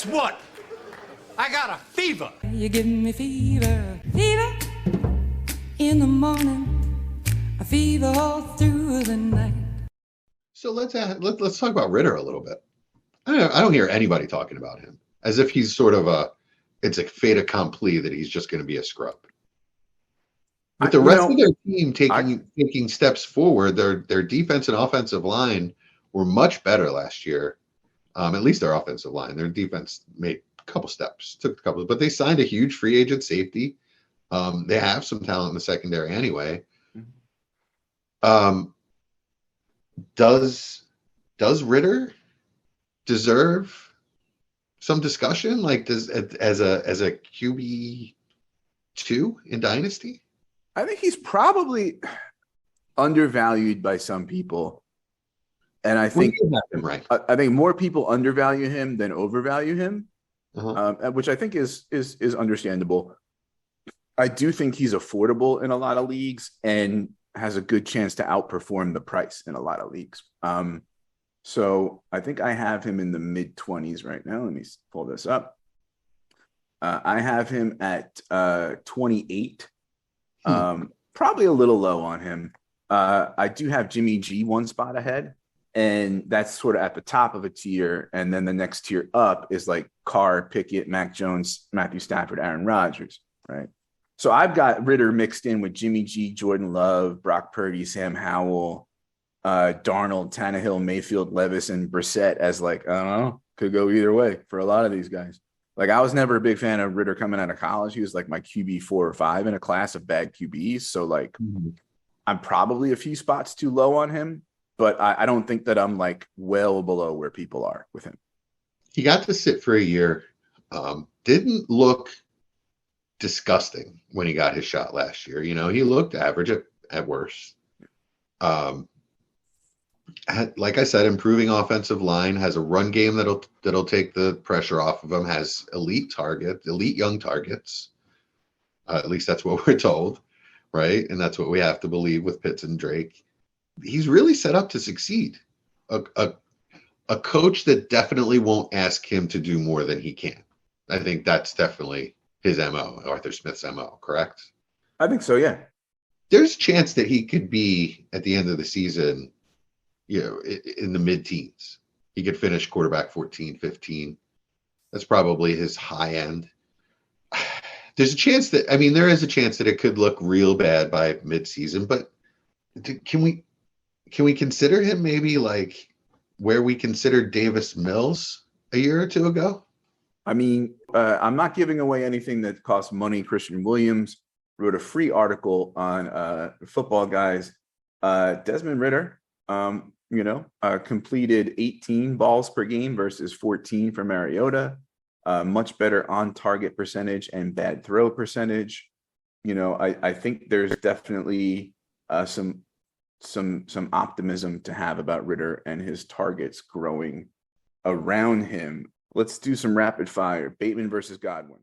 guess what? I got a fever. You give me fever, fever in the morning, a fever all through the night. So let's talk about Ritter a little bit. I don't hear anybody talking about him as if he's sort of it's a fait accompli that he's just going to be a scrub. With the rest of their team taking steps forward, their defense and offensive line were much better last year. At least their offensive line. Their defense made a couple steps, but they signed a huge free agent safety. They have some talent in the secondary anyway. Does Ritter deserve some discussion? Like, as a QB2 in Dynasty? I think he's probably undervalued by some people, and I think right. I think more people undervalue him than overvalue him, which I think is understandable. I do think he's affordable in a lot of leagues and has a good chance to outperform the price in a lot of leagues. So I think I have him in the mid-20s right now. Let me pull this up. I have him at 28. Probably a little low on him. I do have Jimmy G one spot ahead, and that's sort of at the top of a tier. And then the next tier up is like Carr, Pickett, Mac Jones, Matthew Stafford, Aaron Rodgers, right? So I've got Ritter mixed in with Jimmy G, Jordan Love, Brock Purdy, Sam Howell, Darnold, Tannehill, Mayfield, Levis, and Brissett as like, I don't know, could go either way for a lot of these guys. Like, I was never a big fan of Ritter coming out of college. He was like my QB 4 or 5 in a class of bad QBs. So like, I'm probably a few spots too low on him, but I don't think that I'm like well below where people are with him. He got to sit for a year. Didn't look disgusting when he got his shot last year. You know, he looked average at worst. Like I said, improving offensive line, has a run game that'll take the pressure off of him, has elite young targets. At least that's what we're told, right? And that's what we have to believe with Pitts and Drake. He's really set up to succeed. A coach that definitely won't ask him to do more than he can. I think that's definitely his MO, Arthur Smith's MO, correct? I think so, yeah. There's a chance that he could be, at the end of the season, in the mid-teens. He could finish quarterback 14, 15. That's probably his high end. There's a chance that, there is a chance that it could look real bad by mid-season, but can we consider him maybe like where we considered Davis Mills a year or two ago? I'm not giving away anything that costs money. Christian Williams wrote a free article on Football Guys. Desmond Ritter, completed 18 balls per game versus 14 for Mariota. Much better on target percentage and bad throw percentage. I think there's definitely some optimism to have about Ritter and his targets growing around him. Let's do some rapid fire. Bateman versus Godwin.